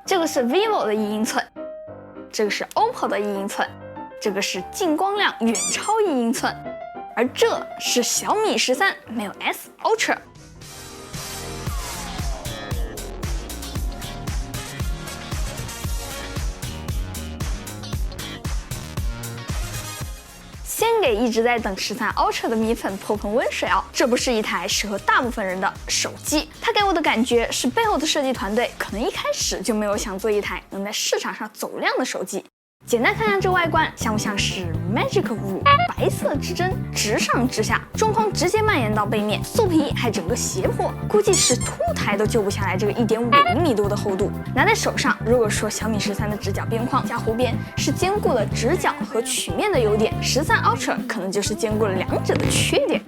这个是 vivo 的1英寸，这个是 OPPO 的1英寸，这个是进光量远超1英寸，而这是小米13没有 S Ultra。先给一直在等13 Ultra 的米粉泼盆温水哦，这不是一台适合大部分人的手机。它给我的感觉是背后的设计团队可能一开始就没有想做一台能在市场上走量的手机。简单看看这外观，像不像是 Magic 5白色之针直上直下，中框直接蔓延到背面，素皮还整个斜坡，估计是凸台都救不下来这个1.5厘米多的厚度。拿在手上，如果说小米13的直角边框加弧边是兼顾了直角和曲面的优点，13 Ultra 可能就是兼顾了两者的缺点。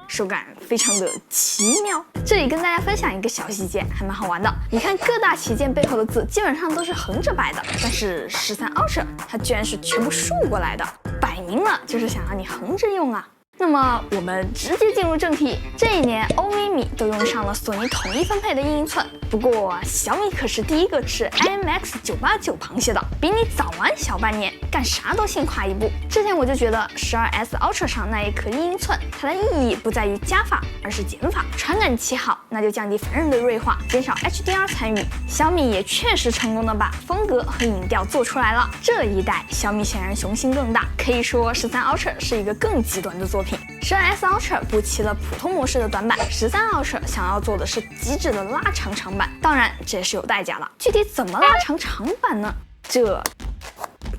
手感非常的奇妙。这里跟大家分享一个小细节，还蛮好玩的。你看各大旗舰背后的字基本上都是横着摆的，但是13 Ultra 它居然是全部竖过来的，摆明了就是想让你横着用啊。那么我们直接进入正题，这一年欧米米都用上了索尼统一分配的1英寸，不过小米可是第一个吃 IMX989 螃蟹的，比你早玩小半年，干啥都先跨一步。之前我就觉得12S Ultra 上那一颗1英寸，它的意义不在于加法，而是减法。传感器好，那就降低凡人的锐化，减少 HDR 参与。小米也确实成功的把风格和影调做出来了。这一代小米显然雄心更大，可以说13 Ultra 是一个更极端的作品。12S Ultra 补齐了普通模式的短板，13 Ultra 想要做的是极致的拉长长板，当然这也是有代价的。具体怎么拉长长板呢？这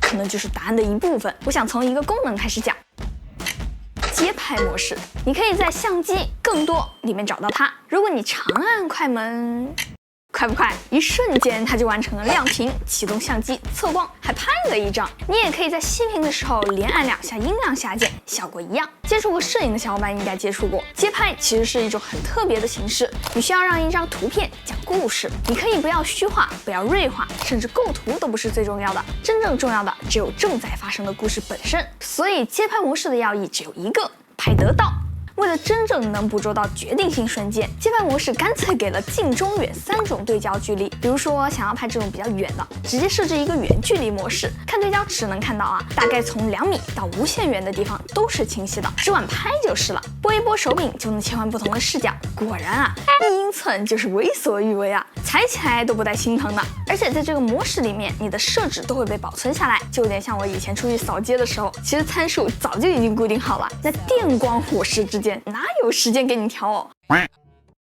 可能就是答案的一部分。我想从一个功能开始讲。街拍模式，你可以在相机更多里面找到它。如果你长按快门，快不快？一瞬间它就完成了亮屏、启动相机、测光，还拍了一张。你也可以在熄屏的时候连按2下音量下键，效果一样。接触过摄影的小伙伴应该接触过，街拍其实是一种很特别的形式，你需要让一张图片讲故事。你可以不要虚化，不要锐化，甚至构图都不是最重要的，真正重要的只有正在发生的故事本身。所以街拍模式的要义只有一个：拍得到。为了真正能捕捉到决定性瞬间，街拍模式干脆给了近、中、远3种对焦距离。比如说想要拍这种比较远的，直接设置一个远距离模式，看对焦尺能看到啊，大概从2米到无限远的地方都是清晰的，只管拍就是了。拨一拨手柄就能切换不同的视角。果然啊，1英寸就是为所欲为啊，踩起来都不带心疼的。而且在这个模式里面，你的设置都会被保存下来，就有点像我以前出去扫街的时候，其实参数早就已经固定好了。那电光火石之间哪有时间给你调哦？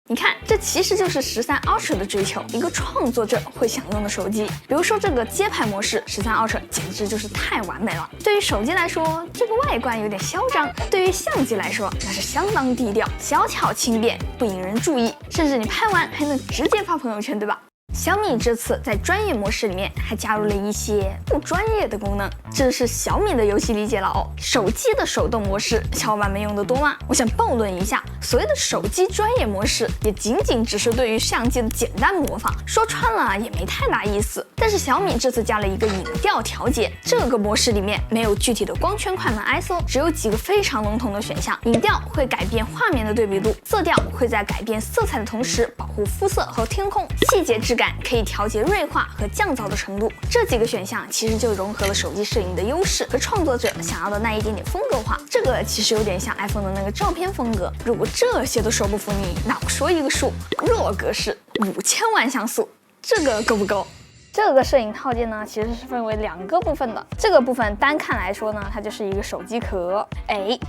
你看，这其实就是13 Ultra 的追求，一个创作者会想用的手机。比如说这个街拍模式，13 Ultra 简直就是太完美了。对于手机来说，这个外观有点嚣张；对于相机来说，那是相当低调，小巧轻便，不引人注意，甚至你拍完还能直接发朋友圈，对吧？小米这次在专业模式里面还加入了一些不专业的功能，这是小米的游戏理解了哦。手机的手动模式，小伙伴们用的多吗？我想暴论一下，所谓的手机专业模式，也仅仅只是对于相机的简单模仿，说穿了也没太大意思。但是小米这次加了一个影调调节，这个模式里面没有具体的光圈、快门、ISO， 只有几个非常笼统的选项。影调会改变画面的对比度，色调会在改变色彩的同时保护肤色和天空，细节质感可以调节锐化和降噪的程度。这几个选项其实就融合了手机摄影的优势和创作者想要的那一点点风格化。这个其实有点像 iPhone 的那个照片风格。如果这些都说不服你，那我说一个数，RAW格式5000万像素，这个够不够？这个摄影套件呢，其实是分为2个部分的。这个部分单看来说呢，它就是一个手机壳。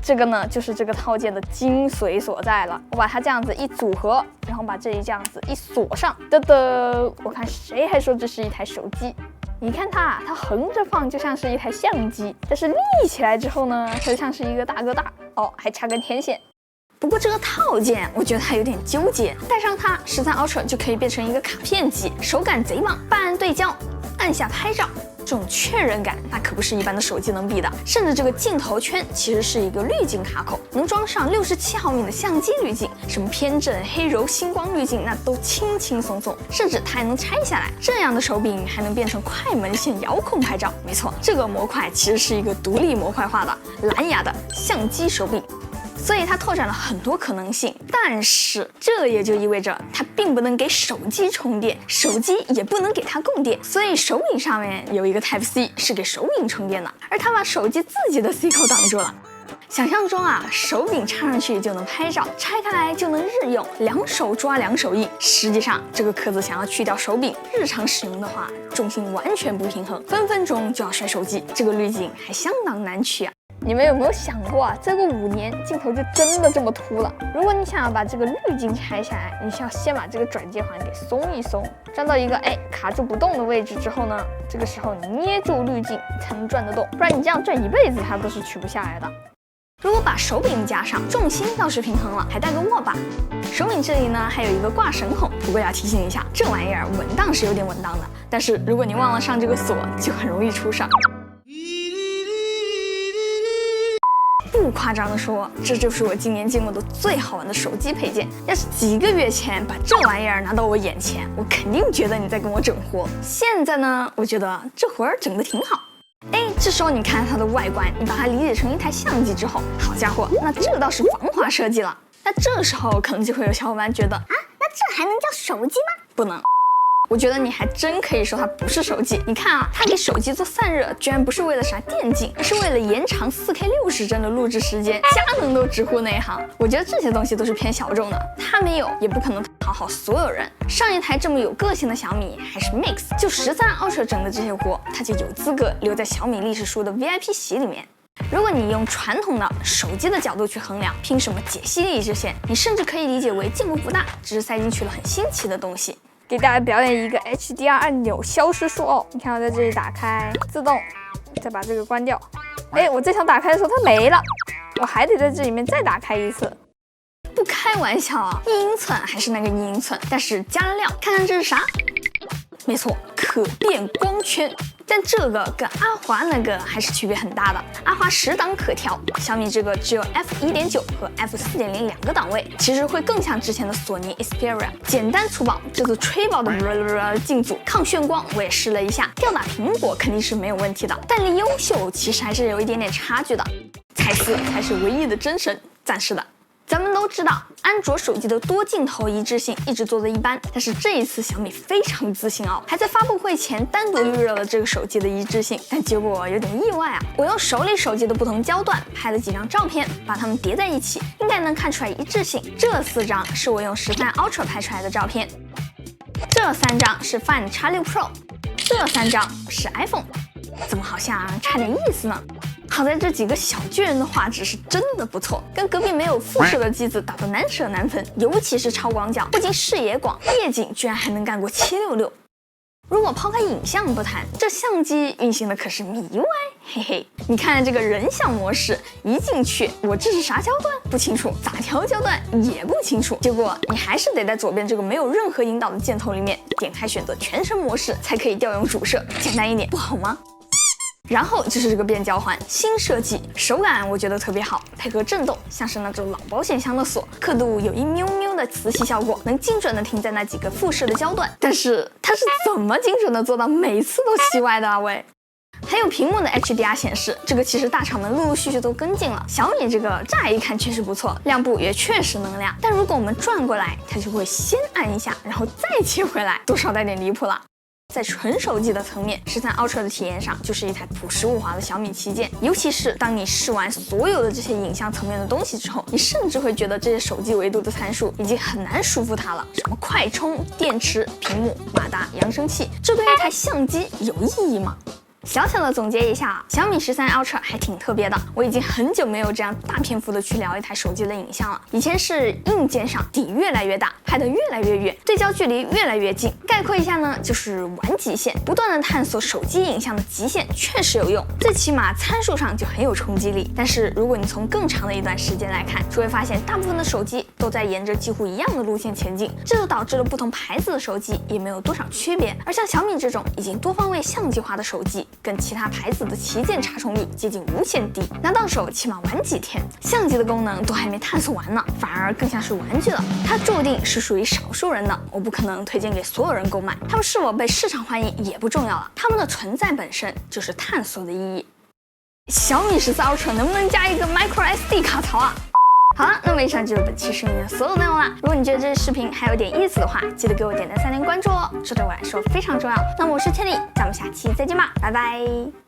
这个呢就是这个套件的精髓所在了。我把它这样子一组合，然后把这里这样子一锁上，嘚嘚，我看谁还说这是一台手机。你看它横着放就像是一台相机，但是立起来之后呢，它就像是一个大哥大哦，还插根天线。不过这个套件我觉得它有点纠结，带上它13 Ultra 就可以变成一个卡片机，手感贼棒，半按对焦，按下拍照，这种确认感那可不是一般的手机能比的。甚至这个镜头圈其实是一个滤镜卡口，能装上67毫米的相机滤镜，什么偏振、黑柔、星光滤镜那都轻轻松松，甚至它还能拆下来，这样的手柄还能变成快门线遥控拍照。没错，这个模块其实是一个独立模块化的蓝牙的相机手柄。所以它拓展了很多可能性。但是这也就意味着它并不能给手机充电，手机也不能给它供电，所以手柄上面有一个 Type C 是给手柄充电的，而它把手机自己的 C 口挡住了。想象中啊，手柄插上去就能拍照，拆开来就能日用，两手抓两手印。实际上，这个壳子想要去掉手柄，日常使用的话，重心完全不平衡，分分钟就要摔手机。这个滤镜还相当难取啊！你们有没有想过啊，再过5年，镜头就真的这么秃了？如果你想要把这个滤镜拆下来，你需要先把这个转接环给松一松，转到一个卡住不动的位置之后呢，这个时候你捏住滤镜才能转得动，不然你这样转一辈子它都是取不下来的。如果把手柄加上，重心倒是平衡了，还带个握把。手柄这里呢还有一个挂绳孔，不过要提醒一下，这玩意儿稳当是有点稳当的，但是如果你忘了上这个锁，就很容易出事儿。不夸张的说，这就是我今年见过的最好玩的手机配件。要是几个月前把这玩意儿拿到我眼前，我肯定觉得你在跟我整活。现在呢，我觉得这活儿整得挺好。这时候你看它的外观，你把它理解成一台相机之后，好家伙，那这倒是防滑设计了。那这个时候可能就会有小伙伴觉得啊，那这还能叫手机吗？不能。我觉得你还真可以说它不是手机。你看啊，它给手机做散热，居然不是为了啥电竞，而是为了延长4K 60帧的录制时间，佳能都直呼内行。我觉得这些东西都是偏小众的，它没有，也不可能讨好所有人。上一台这么有个性的小米还是 Mix， 就13 Ultra 整的这些活，它就有资格留在小米历史书的 VIP 席里面。如果你用传统的手机的角度去衡量，凭什么解析力这些，你甚至可以理解为建模不大，只是塞进去了很新奇的东西。给大家表演一个 HDR 按钮消失术哦！你看我在这里打开，自动，再把这个关掉。我再想打开的时候它没了，我还得在这里面再打开一次。不开玩笑啊，1英寸还是那个1英寸，但是加了料。看看这是啥？没错，可变光圈。但这个跟阿华那个还是区别很大的。阿华10档可调，小米这个只有 f1.9 和 f4.0 2个档位，其实会更像之前的索尼 Xperia。简单粗暴，这个吹爆的镜组，抗眩光我也试了一下，吊打苹果肯定是没有问题的，但离优秀其实还是有一点点差距的。蔡司才是唯一的真神，暂时的。咱们都知道，安卓手机的多镜头一致性一直做得一般，但是这一次小米非常自信哦，还在发布会前单独预热了这个手机的一致性，但结果有点意外啊！我用手里手机的不同焦段拍了几张照片，把它们叠在一起，应该能看出来一致性。这4张是我用13 Ultra 拍出来的照片，这3张是 Find X6 Pro， 这3张是 iPhone， 怎么好像差点意思呢？好在这几个小巨人的画质是真的不错，跟隔壁没有副摄的机子打得难舍难分，尤其是超广角，不仅视野广，夜景居然还能干过766。如果抛开影像不谈，这相机运行的可是米歪，嘿嘿。你看这个人像模式，一进去，我这是啥焦段？不清楚，咋调焦段也不清楚。结果你还是得在左边这个没有任何引导的箭头里面点开选择全身模式，才可以调用主摄。简单一点不好吗？然后就是这个变焦环，新设计，手感我觉得特别好，配合震动，像是那种老保险箱的锁，刻度有一喵喵的磁吸效果，能精准的停在那几个复式的焦段。但是它是怎么精准的做到每次都七歪的啊喂？还有屏幕的 HDR 显示，这个其实大厂们陆陆续续都跟进了。小米这个乍一看确实不错，亮部也确实能亮，但如果我们转过来，它就会先按一下，然后再切回来，多少带点离谱了。在纯手机的层面，13 Ultra 的体验上就是一台朴实无华的小米旗舰。尤其是当你试完所有的这些影像层面的东西之后，你甚至会觉得这些手机维度的参数已经很难束缚它了。什么快充、电池、屏幕、马达、扬声器，这对一台相机有意义吗？小小的总结一下，小米13 Ultra 还挺特别的。我已经很久没有这样大篇幅的去聊一台手机的影像了。以前是硬件上底越来越大，拍得越来越远，对焦距离越来越近。概括一下呢，就是玩极限，不断的探索手机影像的极限确实有用，最起码参数上就很有冲击力。但是如果你从更长的一段时间来看，就会发现大部分的手机都在沿着几乎一样的路线前进，这就导致了不同牌子的手机也没有多少区别。而像小米这种已经多方位相机化的手机，跟其他牌子的旗舰查重率接近无限低，拿到手起码玩几天，相机的功能都还没探索完呢，反而更像是玩具了。它注定是属于少数人的，我不可能推荐给所有人购买。它们是否被市场欢迎也不重要了，它们的存在本身就是探索的意义。小米13 Ultra 能不能加一个 micro SD 卡槽啊？好了，那么以上就是本期视频的所有内容了。如果你觉得这个视频还有点意思的话，记得给我点赞3连关注哦，这对我来说非常重要。那么我是千里，咱们下期再见吧，拜拜。